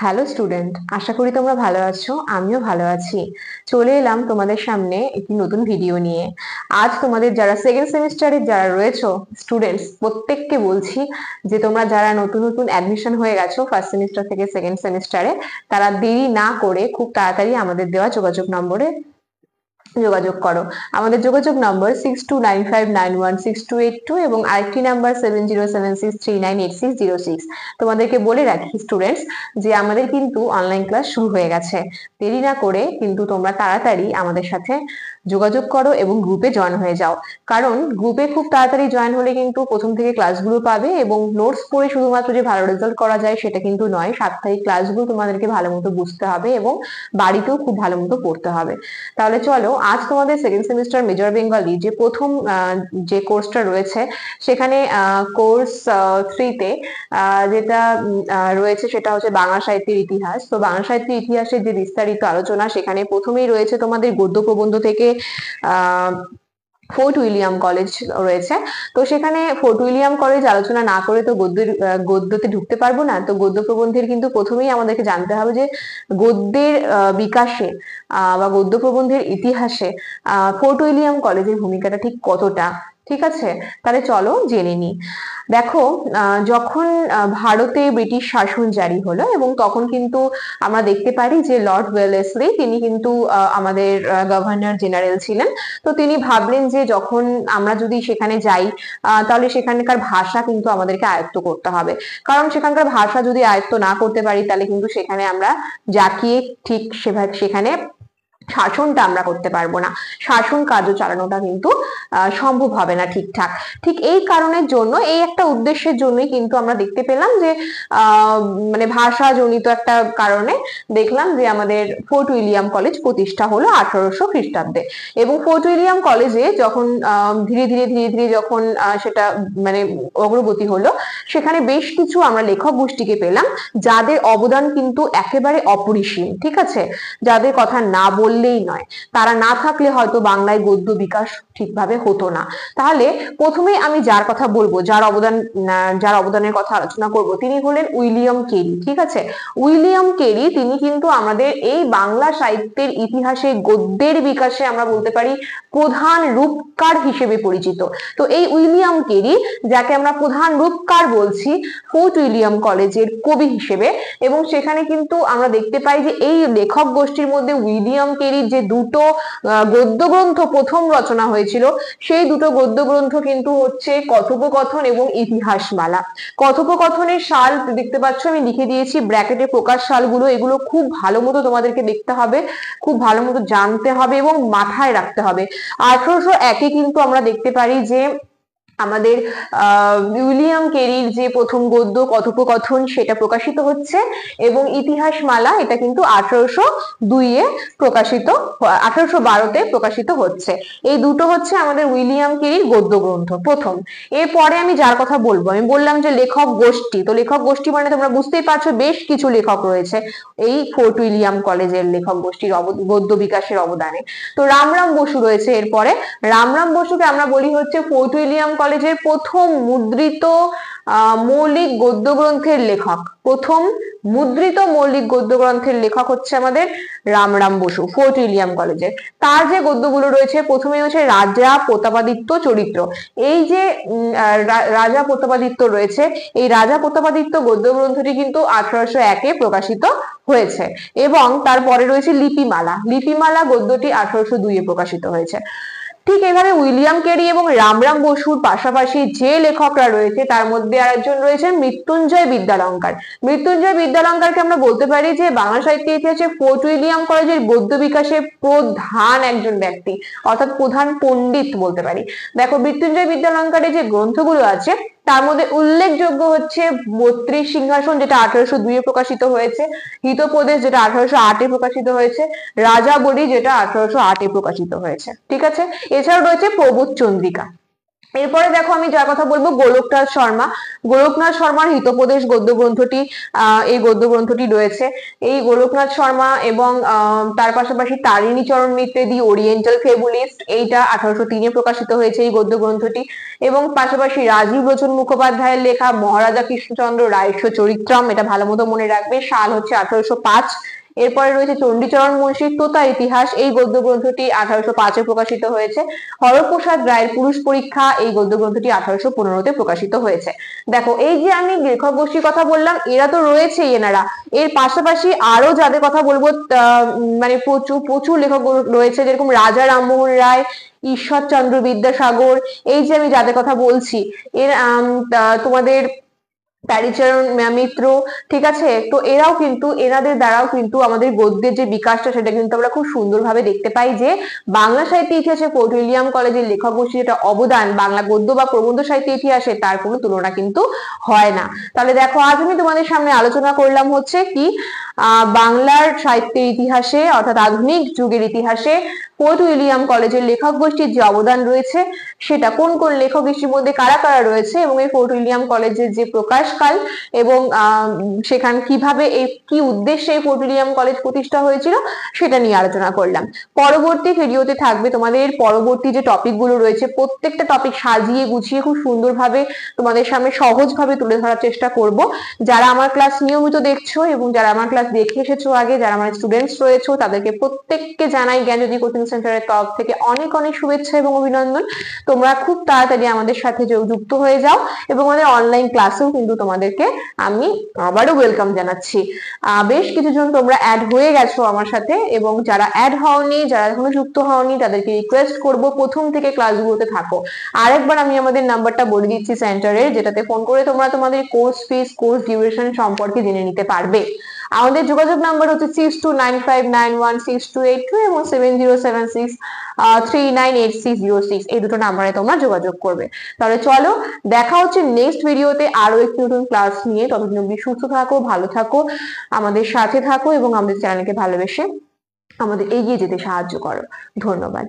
Hello student, আশা করি তোমরা ভালো আছো। আমিও ভালো আছি। চলে এলাম তোমাদের সামনে একটি নতুন ভিডিও নিয়ে। আজ তোমাদের যারা সেকেন্ড সেমিস্টারে যারা রয়েছো স্টুডেন্টস, প্রত্যেককে বলছি যে তোমরা যারা নতুন নতুন অ্যাডমিশন হয়ে গেছো ফার্স্ট সেমিস্টার থেকে সেকেন্ড সেমিস্টারে, তারা দেরি না করে খুব তাড়াতাড়ি আমাদের দেওয়া যোগাযোগ নম্বরে যোগাযোগ করো। আমাদের যোগাযোগ নম্বর 6295916282 এবং আরেকটি নাম্বার 7076398606। তোমাদেরকে বলে রাখি স্টুডেন্টস যে আমাদের কিন্তু অনলাইন ক্লাস শুরু হয়ে গেছে। দেরি না করে কিন্তু তোমরা তাড়াতাড়ি আমাদের সাথে যোগাযোগ করো এবং গ্রুপে জয়েন হয়ে যাও। কারণ গ্রুপে খুব তাড়াতাড়ি জয়েন হলে কিন্তু প্রথম থেকে ক্লাসগুলো পাবে এবং নোটস পড়ে শুধুমাত্র যে ভালো রেজাল্ট করা যায় সেটা কিন্তু নয়, সাপ্তাহিক ক্লাসগুলো তোমাদেরকে ভালো মতো বুঝতে হবে এবং বাড়িতেও খুব ভালো মতো পড়তে হবে। তাহলে চলো, আজ তোমাদের সেকেন্ড সেমিস্টার মেজর বেঙ্গলি যে প্রথম যে কোর্সটা রয়েছে সেখানে কোর্স 3-তে যেটা রয়েছে সেটা হচ্ছে বাংলা সাহিত্যের ইতিহাস। তো বাংলা সাহিত্যের ইতিহাসের যে বিস্তারিত আলোচনা, সেখানে প্রথমেই রয়েছে তোমাদের গদ্য প্রবন্ধ থেকে ফোর্ট উইলিয়াম কলেজ রয়েছে। তো সেখানে ফোর্ট উইলিয়াম কলেজ আলোচনা না করে তো গদ্যতে ঢুকতে পারবো না। তো গদ্য প্রবন্ধের কিন্তু প্রথমেই আমাদেরকে জানতে হবে যে গদ্যের বিকাশে বা গদ্য প্রবন্ধের ইতিহাসে ফোর্ট উইলিয়াম কলেজের ভূমিকাটা ঠিক কতটা। ঠিক আছে, তাহলে চলো জেনে নিই। দেখো, যখন ভারতে ব্রিটিশ শাসন জারি হলো এবং তখন কিন্তু আমরা দেখতে পারি যে লর্ড ওয়েলেসলি তিনি কিন্তু আমাদের গভর্নর জেনারেল ছিলেন। তো তিনি ভাবলেন যে যখন আমরা যদি সেখানে যাই তাহলে সেখানকার ভাষা কিন্তু আমাদেরকে আয়ত্ত করতে হবে। কারণ সেখানকার ভাষা যদি আয়ত্ত না করতে পারি তাহলে কিন্তু সেখানে আমরা জাঁকিয়ে ঠিক সেখানে শাসনটা আমরা করতে পারবো না, শাসন কার্য চালানোটা কিন্তু সম্ভব হবে না ঠিকঠাক। ঠিক এই কারণের জন্য, এই একটা উদ্দেশ্যের জন্যই কিন্তু আমরা দেখতে পেলাম যে মানে ভাষা জনিত একটা কারণে দেখলাম যে আমাদের ফোর্ট উইলিয়াম কলেজ প্রতিষ্ঠা হলো 1800 খ্রিস্টাব্দে। এবং ফোর্ট উইলিয়াম কলেজে যখন ধীরে ধীরে ধীরে ধীরে যখন সেটা মানে অগ্রগতি হলো, সেখানে বেশ কিছু আমরা লেখক গোষ্ঠীকে পেলাম যাদের অবদান কিন্তু একেবারে অপরিসীম। ঠিক আছে, যাদের কথা না বললেই নয়। তারা না থাকলে হয়তো বাংলায় গদ্য বিকাশ ঠিকভাবে হতো না। তাহলে প্রথমে আমি যার কথা বলবো, যার অবদানের কথা আলোচনা করব, তিনি হলেন উইলিয়াম কেরি। ঠিক আছে, উইলিয়াম কেরি তিনি কিন্তু আমাদের এই বাংলা সাহিত্যের ইতিহাসে গদ্যের বিকাশে আমরা বলতে পারি প্রধান রূপকার হিসেবে পরিচিত। তো এই উইলিয়াম কেরি, যাকে আমরা প্রধান রূপকার বলছি, ফোর্ট উইলিয়াম কলেজের কবি হিসেবে। এবং সেখানে কিন্তু আমরা দেখতে পাই যে এই লেখক গোষ্ঠীর মধ্যে উইলিয়াম কেরির যে দুটো গদ্য গ্রন্থ প্রথম রচনা হয়েছিল, সেই দুটো গদ্য গ্রন্থ কিন্তু হচ্ছে কথোপকথন এবং ইতিহাসমালা। কথোপকথনের সাল দেখতে পাচ্ছ আমি লিখে দিয়েছি ব্র্যাকেটে, প্রকাশ সালগুলো। এগুলো খুব ভালো মতো তোমাদেরকে দেখতে হবে, খুব ভালো মতো জানতে হবে এবং মাথায় রাখতে হবে। 1801-এ কিন্তু আমরা দেখতে পারি যে আমাদের উইলিয়াম কেরির যে প্রথম গদ্য কথোপকথন সেটা প্রকাশিত হচ্ছে এবং ইতিহাসমালা এটা কিন্তু 1802-এ প্রকাশিত, 1812-তে প্রকাশিত হচ্ছে। এই দুটো হচ্ছে আমাদের উইলিয়াম কেরির গদ্য গ্রন্থ প্রথম। এরপরে আমি যার কথা বলবো, আমি বললাম যে লেখক গোষ্ঠী। তো লেখক গোষ্ঠী মানে তোমরা বুঝতেই পারছো বেশ কিছু লেখক রয়েছে এই ফোর্ট উইলিয়াম কলেজের লেখক গোষ্ঠীর গদ্য বিকাশের অবদানে। তো রামরাম বসু রয়েছে এরপরে। রামরাম বসুকে আমরা বলি হচ্ছে ফোর্ট উইলিয়াম কলেজের প্রথম মুদ্রিত মৌলিক গদ্য গ্রন্থের লেখক। প্রথম মুদ্রিত মৌলিক গদ্য গ্রন্থের লেখক হচ্ছে আমাদের রামরাম বসু, ফোর্ট উইলিয়াম কলেজের। তার যে গদ্যগুলো রয়েছে, প্রথমে হচ্ছে রাজা প্রতাপাদিত্য চরিত্র। এই যে রাজা প্রতাপাদিত্য রয়েছে, এই রাজা প্রতাপাদিত্য গদ্য গ্রন্থটি কিন্তু 1801-এ প্রকাশিত হয়েছে। এবং তারপরে রয়েছে লিপিমালা। লিপিমালা গদ্যটি 1802-এ প্রকাশিত হয়েছে। ঠিক এভাবে উইলিয়াম কেরি এবং রামরাম বসুর পাশাপাশি যে লেখকরা রয়েছে তার মধ্যে আরেকজন রয়েছেন মৃত্যুঞ্জয় বিদ্যালঙ্কার। মৃত্যুঞ্জয় বিদ্যালঙ্কারকে আমরা বলতে পারি যে বাংলা সাহিত্যের ইতিহাসে ফোর্ট উইলিয়াম কলেজের গদ্য বিকাশের প্রধান একজন ব্যক্তি, অর্থাৎ প্রধান পণ্ডিত বলতে পারি। দেখো, মৃত্যুঞ্জয় বিদ্যালঙ্কারের যে গ্রন্থগুলো আছে তার মধ্যে উল্লেখযোগ্য হচ্ছে 32 সিংহাসন, যেটা 1802-এ প্রকাশিত হয়েছে, হিতোপদেশ যেটা 1808-এ প্রকাশিত হয়েছে, রাজাবলী যেটা 1808-এ প্রকাশিত হয়েছে। ঠিক আছে, এছাড়াও রয়েছে প্রবোধ চন্দ্রিকা। এরপরে দেখো আমি যার কথা বলবো গোলকনাথ শর্মা। গোলকনাথ শর্মার হিতোপদেশ গদ্য গ্রন্থটি, এই গদ্য গ্রন্থটি রয়েছে। এই গোলকনাথ শর্মা এবং তার পাশাপাশি তারিণী চরণ মিত্রের দি ওরিয়েন্টাল ফেবুলিস্ট, এইটা 1803-এ প্রকাশিত হয়েছে এই গদ্য গ্রন্থটি। এবং পাশাপাশি রাজীব লোচন মুখোপাধ্যায়ের লেখা মহারাজা কৃষ্ণচন্দ্র রায়স্য চরিত্রম, এটা ভালো মতো মনে রাখবে, সাল হচ্ছে 1805। এরপরে রয়েছে চণ্ডীচরণ মুন্সির তোতা ইতিহাস, এই গদ্য গ্রন্থটি 1805-এ প্রকাশিত হয়েছে। হরপ্রসাদ রায়ের পুরুষ পরীক্ষা, এই গদ্য গ্রন্থটি 1815-তে প্রকাশিত হয়েছে। দেখো এই যে আমি লেখক গোষ্ঠীর কথা বললাম, এরা তো রয়েছেই এনারা, এর পাশাপাশি আরো যাদের কথা বলবো মানে প্রচুর প্রচুর লেখক রয়েছে, যেরকম রাজা রামমোহন রায়, ঈশ্বরচন্দ্র বিদ্যাসাগর, এই যে আমি যাদের কথা বলছি, এর তোমাদের তারিচরণ মিত্র, ঠিক আছে। তো এরাও কিন্তু, এনাদের দ্বারাও কিন্তু আমাদের গদ্যের যে বিকাশটা সেটা কিন্তু আমরা খুব সুন্দরভাবে দেখতে পাই যে বাংলা সাহিত্য ইতিহাসে ফোর্ট উইলিয়াম কলেজের লেখক গোষ্ঠীর যেটা অবদান বাংলা গদ্য বা প্রবন্ধ সাহিত্য ইতিহাসে, তার কোনো তুলনা কিন্তু হয় না। তাহলে দেখো আজ আমি তোমাদের সামনে আলোচনা করলাম হচ্ছে কি বাংলার সাহিত্যের ইতিহাসে অর্থাৎ আধুনিক যুগের ইতিহাসে ফোর্ট উইলিয়াম কলেজের লেখক গোষ্ঠীর যে অবদান রয়েছে, সেটা কোন কোন লেখক গোষ্ঠীর মধ্যে কারা কারা রয়েছে, এবং এই ফোর্ট উইলিয়াম কলেজের যে প্রকাশকাল এবং সেখান কিভাবে এই কি উদ্দেশ্যে এই ফোর্ট উইলিয়াম কলেজ প্রতিষ্ঠা হয়েছিল সেটা নিয়ে আলোচনা করলাম। পরবর্তী ভিডিওতে থাকবে তোমাদের পরবর্তী যে টপিক গুলো রয়েছে, প্রত্যেকটা টপিক সাজিয়ে গুছিয়ে খুব সুন্দরভাবে তোমাদের সামনে সহজভাবে তুলে ধরার চেষ্টা করব। যারা আমার ক্লাস নিয়মিত দেখছো এবং যারা আমার ক্লাস দেখে এসেছো আগে, যারা আমার স্টুডেন্টস রয়েছে, তাদেরকে প্রত্যেককে জানাই জ্ঞানজ্যোতি কোচিং সেন্টারের তরফ থেকে অনেক অনেক শুভেচ্ছা এবং অভিনন্দন। তোমরা খুব তাড়াতাড়ি আমাদের সাথে যুক্ত হয়ে যাও এবং আমাদের অনলাইন ক্লাসেও কিন্তু তোমাদেরকে আমি আবারও ওয়েলকাম জানাচ্ছি। বেশ কিছুজন তোমরা অ্যাড হয়ে গেছো আমার সাথে, এবং যারা অ্যাড হওনি, যারা এখনো যুক্ত হওনি, তাদেরকে রিকোয়েস্ট করব প্রথম থেকে ক্লাসগুলোতে থাকো। আরেকবার আমি আমাদের নাম্বারটা বলে দিচ্ছি সেন্টারের, যেটাতে ফোন করে তোমরা তোমাদের কোর্স ফিস, কোর্স ডিউরেশন সম্পর্কে জেনে নিতে পারবে। আমাদের যোগাযোগ নাম্বার হচ্ছে 6295916282 এবং 7076398606, এই দুটো নাম্বারে তোমরা যোগাযোগ করবে। তাহলে চলো দেখা হচ্ছে নেক্সট ভিডিওতে আরো একটি নতুন ক্লাস নিয়ে। ততদিন অব্দি সুস্থ থাকো, ভালো থাকো, আমাদের সাথে থাকো এবং আমাদের চ্যানেলকে ভালোবেসে আমাদের এগিয়ে যেতে সাহায্য করো। ধন্যবাদ।